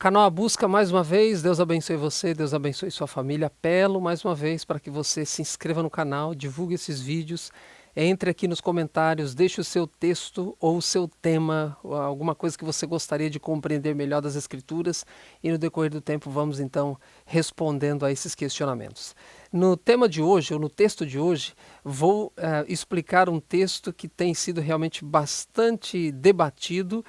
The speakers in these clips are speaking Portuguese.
Canal A Busca mais uma vez, Deus abençoe você, Deus abençoe sua família. Apelo mais uma vez para que você se inscreva no canal, divulgue esses vídeos, entre aqui nos comentários, deixe o seu texto ou o seu tema, ou alguma coisa que você gostaria de compreender melhor das Escrituras, e no decorrer do tempo vamos então respondendo a esses questionamentos. No tema de hoje, ou no texto de hoje, vou explicar um texto que tem sido realmente bastante debatido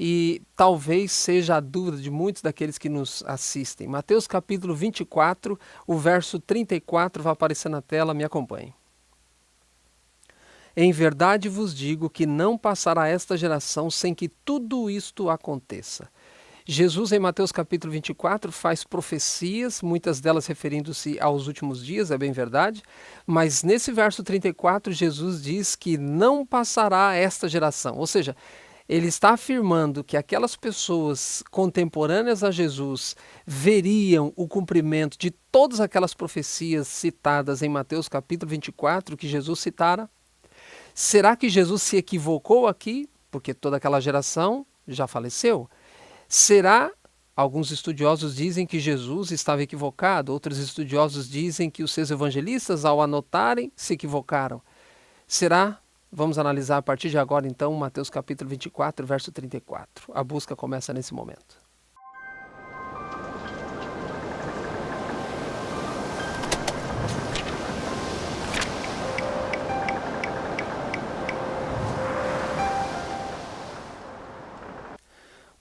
e talvez seja a dúvida de muitos daqueles que nos assistem. Mateus capítulo 24, o verso 34 vai aparecer na tela, me acompanhe. Em verdade vos digo que não passará esta geração sem que tudo isto aconteça. Jesus, em Mateus capítulo 24, faz profecias, muitas delas referindo-se aos últimos dias, é bem verdade, mas nesse verso 34, Jesus diz que não passará esta geração, ou seja, ele está afirmando que aquelas pessoas contemporâneas a Jesus veriam o cumprimento de todas aquelas profecias citadas em Mateus capítulo 24 que Jesus citara. Será que Jesus se equivocou aqui? Porque toda aquela geração já faleceu. Será? Alguns estudiosos dizem que Jesus estava equivocado, outros estudiosos dizem que os seus evangelistas, ao anotarem, se equivocaram. Será? Vamos analisar a partir de agora, então, Mateus capítulo 24, verso 34. A busca começa nesse momento.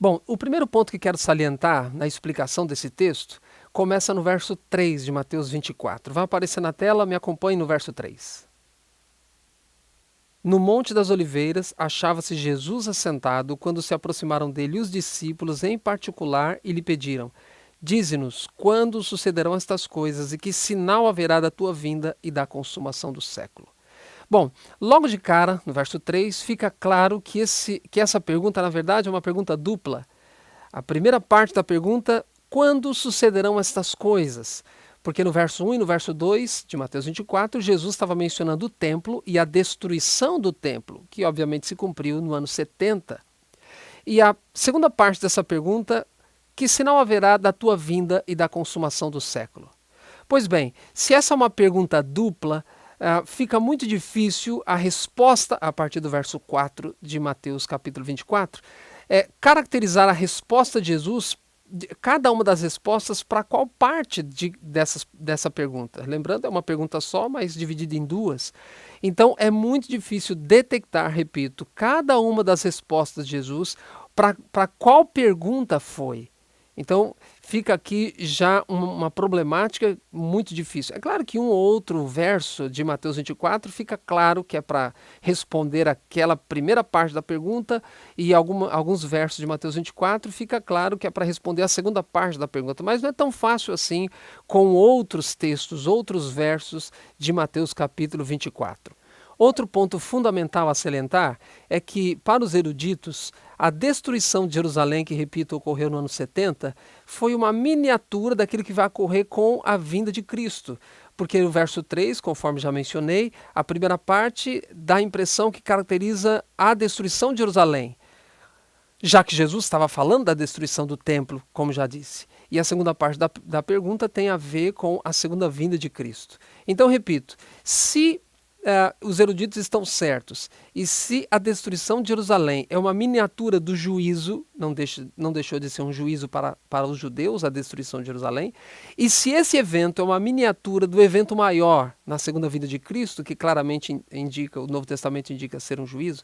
Bom, o primeiro ponto que quero salientar na explicação desse texto começa no verso 3 de Mateus 24. Vai aparecer na tela, me acompanhe no verso 3. No Monte das Oliveiras achava-se Jesus assentado quando se aproximaram dele os discípulos em particular e lhe pediram: Dize-nos quando sucederão estas coisas e que sinal haverá da tua vinda e da consumação do século. Bom, logo de cara, no verso 3, fica claro que essa pergunta, na verdade, é uma pergunta dupla. A primeira parte da pergunta, quando sucederão estas coisas? Porque no verso 1 e no verso 2 de Mateus 24, Jesus estava mencionando o templo e a destruição do templo, que obviamente se cumpriu no ano 70. E a segunda parte dessa pergunta, que sinal haverá da tua vinda e da consumação do século? Pois bem, se essa é uma pergunta dupla, fica muito difícil a resposta, a partir do verso 4 de Mateus capítulo 24, caracterizar a resposta de Jesus, cada uma das respostas, para qual parte dessa pergunta. Lembrando, é uma pergunta só, mas dividida em duas. Então, é muito difícil detectar, repito, cada uma das respostas de Jesus para qual pergunta foi. Então, fica aqui já uma problemática muito difícil. É claro que um ou outro verso de Mateus 24 fica claro que é para responder aquela primeira parte da pergunta, e alguns versos de Mateus 24 fica claro que é para responder a segunda parte da pergunta. Mas não é tão fácil assim com outros textos, outros versos de Mateus capítulo 24. Outro ponto fundamental a salientar é que, para os eruditos, a destruição de Jerusalém, que, repito, ocorreu no ano 70, foi uma miniatura daquilo que vai ocorrer com a vinda de Cristo. Porque o verso 3, conforme já mencionei, a primeira parte dá a impressão que caracteriza a destruição de Jerusalém, já que Jesus estava falando da destruição do templo, como já disse. E a segunda parte da pergunta tem a ver com a segunda vinda de Cristo. Então, repito, se os eruditos estão certos, e se a destruição de Jerusalém é uma miniatura do juízo, não deixou de ser um juízo para os judeus, a destruição de Jerusalém, e se esse evento é uma miniatura do evento maior na segunda vinda de Cristo, que claramente indica, o Novo Testamento indica ser um juízo,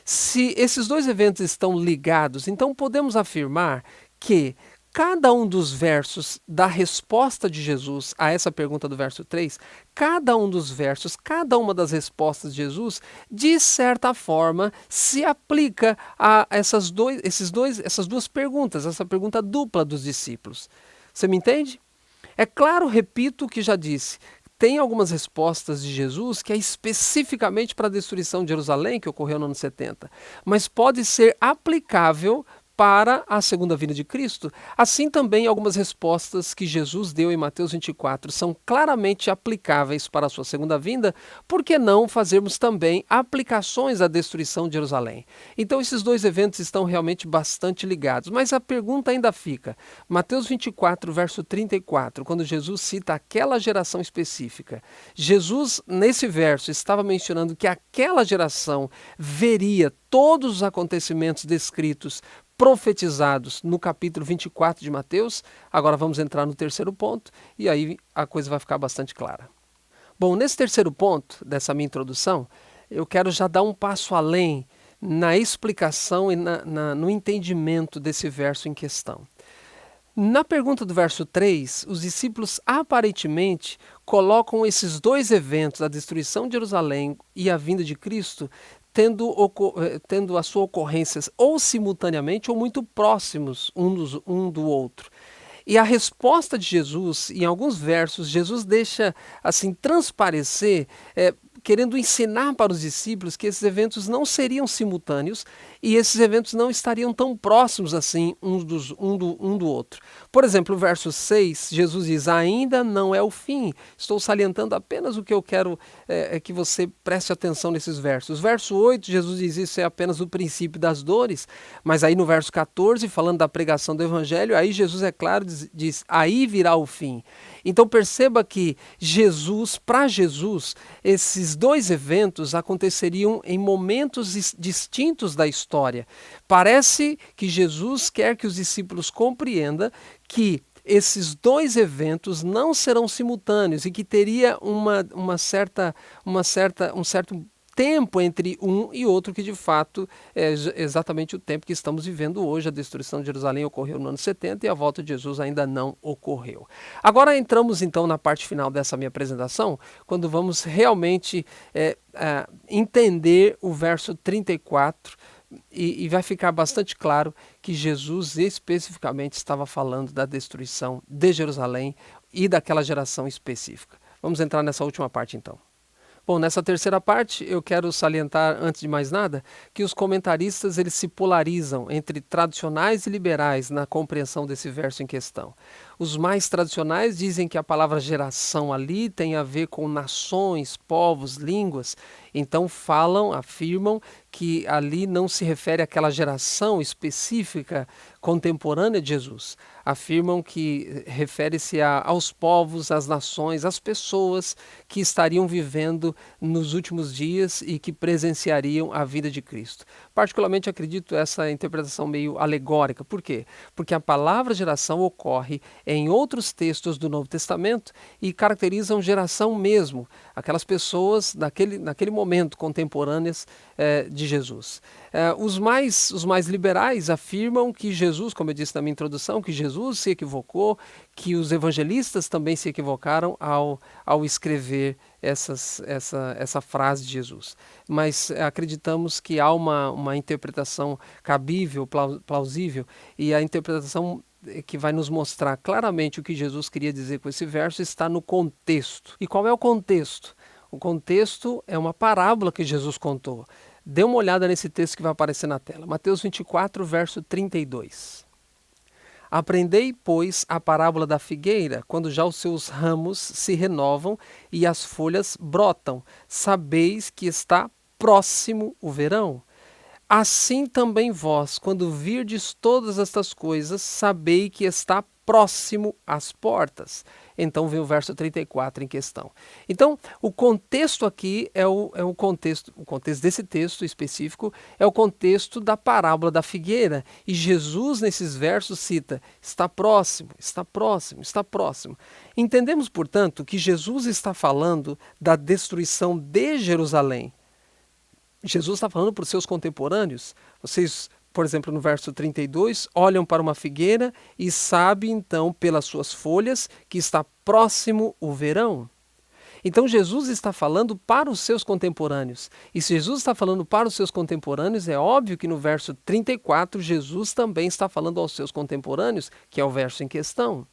se esses dois eventos estão ligados, então podemos afirmar que cada um dos versos da resposta de Jesus a essa pergunta do verso 3, cada um dos versos, cada uma das respostas de Jesus, de certa forma, se aplica a essas duas perguntas, essa pergunta dupla dos discípulos. Você me entende? É claro, repito o que já disse, tem algumas respostas de Jesus que é especificamente para a destruição de Jerusalém, que ocorreu no ano 70, mas pode ser aplicável para a segunda vinda de Cristo. Assim também algumas respostas que Jesus deu em Mateus 24 são claramente aplicáveis para a sua segunda vinda, por que não fazermos também aplicações à destruição de Jerusalém? Então esses dois eventos estão realmente bastante ligados, mas a pergunta ainda fica. Mateus 24, verso 34, quando Jesus cita aquela geração específica, Jesus nesse verso estava mencionando que aquela geração veria todos os acontecimentos descritos profetizados no capítulo 24 de Mateus. Agora vamos entrar no terceiro ponto e aí a coisa vai ficar bastante clara. Bom, nesse terceiro ponto dessa minha introdução, eu quero já dar um passo além na explicação e no entendimento desse verso em questão. Na pergunta do verso 3, os discípulos aparentemente colocam esses dois eventos, a destruição de Jerusalém e a vinda de Cristo, tendo a sua ocorrência ou simultaneamente ou muito próximos um do outro. E a resposta de Jesus, em alguns versos, Jesus deixa assim transparecer, querendo ensinar para os discípulos que esses eventos não seriam simultâneos e esses eventos não estariam tão próximos assim um do outro. Por exemplo, o verso 6, Jesus diz: ainda não é o fim. Estou salientando apenas o que eu quero que você preste atenção nesses versos. Verso 8, Jesus diz: isso é apenas o princípio das dores. Mas aí no verso 14, falando da pregação do evangelho, aí Jesus é claro, diz: aí virá o fim. Então perceba que para Jesus, esses dois eventos aconteceriam em momentos distintos da história. Parece que Jesus quer que os discípulos compreendam que esses dois eventos não serão simultâneos e que teria um certo tempo entre um e outro, que de fato é exatamente o tempo que estamos vivendo hoje. A destruição de Jerusalém ocorreu no ano 70 e a volta de Jesus ainda não ocorreu. Agora entramos então na parte final dessa minha apresentação, quando vamos realmente entender o verso 34 e vai ficar bastante claro que Jesus especificamente estava falando da destruição de Jerusalém e daquela geração específica. Vamos entrar nessa última parte então. Bom, nessa terceira parte eu quero salientar, antes de mais nada, que os comentaristas eles se polarizam entre tradicionais e liberais na compreensão desse verso em questão. Os mais tradicionais dizem que a palavra geração ali tem a ver com nações, povos, línguas. Então afirmam que ali não se refere àquela geração específica contemporânea de Jesus. Afirmam que refere-se aos povos, às nações, às pessoas que estariam vivendo nos últimos dias e que presenciariam a vida de Cristo. Particularmente acredito essa interpretação meio alegórica. Por quê? Porque a palavra geração ocorre em outros textos do Novo Testamento e caracterizam geração mesmo, aquelas pessoas naquele momento contemporâneas de Jesus. Os mais liberais afirmam que Jesus, como eu disse na minha introdução, que Jesus se equivocou, que os evangelistas também se equivocaram ao escrever essa frase de Jesus. Mas acreditamos que há uma interpretação cabível, plausível, e a interpretação que vai nos mostrar claramente o que Jesus queria dizer com esse verso está no contexto. E qual é o contexto? O contexto é uma parábola que Jesus contou. Dê uma olhada nesse texto que vai aparecer na tela. Mateus 24, verso 32. Aprendei, pois, a parábola da figueira, quando já os seus ramos se renovam e as folhas brotam. Sabeis que está próximo o verão. Assim também vós, quando virdes todas estas coisas, sabei que está próximo às portas. Então vem o verso 34 em questão. Então, o contexto aqui é o contexto desse texto específico, é o contexto da parábola da figueira. E Jesus, nesses versos, cita: está próximo, está próximo, está próximo. Entendemos, portanto, que Jesus está falando da destruição de Jerusalém. Jesus está falando para os seus contemporâneos. Vocês, por exemplo, no verso 32, olham para uma figueira e sabem, então, pelas suas folhas, que está próximo o verão. Então, Jesus está falando para os seus contemporâneos. E se Jesus está falando para os seus contemporâneos, é óbvio que no verso 34, Jesus também está falando aos seus contemporâneos, que é o verso em questão.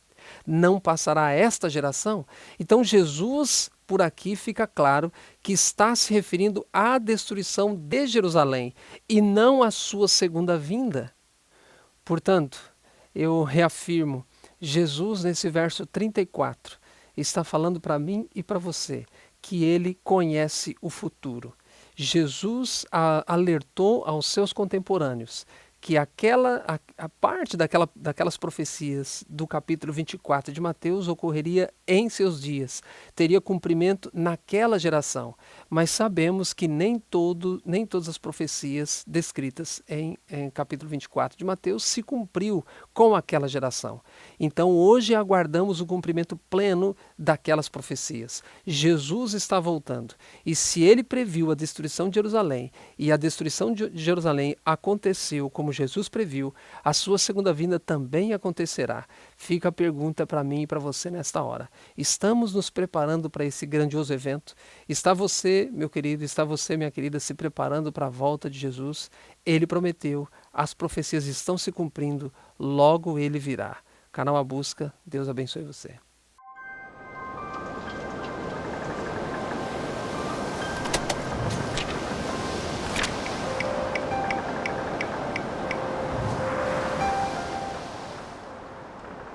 Não passará esta geração? Então, Jesus, por aqui fica claro que está se referindo à destruição de Jerusalém e não à sua segunda vinda. Portanto, eu reafirmo, Jesus nesse verso 34 está falando para mim e para você que ele conhece o futuro. Jesus alertou aos seus contemporâneos que a parte daquelas profecias do capítulo 24 de Mateus ocorreria em seus dias, teria cumprimento naquela geração. Mas sabemos que nem todas as profecias descritas em capítulo 24 de Mateus se cumpriu com aquela geração. Então hoje aguardamos o cumprimento pleno daquelas profecias. Jesus está voltando. E se ele previu a destruição de Jerusalém, e a destruição de Jerusalém aconteceu como Jesus previu, a sua segunda vinda também acontecerá. Fica a pergunta para mim e para você nesta hora. Estamos nos preparando para esse grandioso evento? Está você, meu querido, está você, minha querida, se preparando para a volta de Jesus? Ele prometeu, as profecias estão se cumprindo, logo ele virá. Canal A Busca, Deus abençoe você.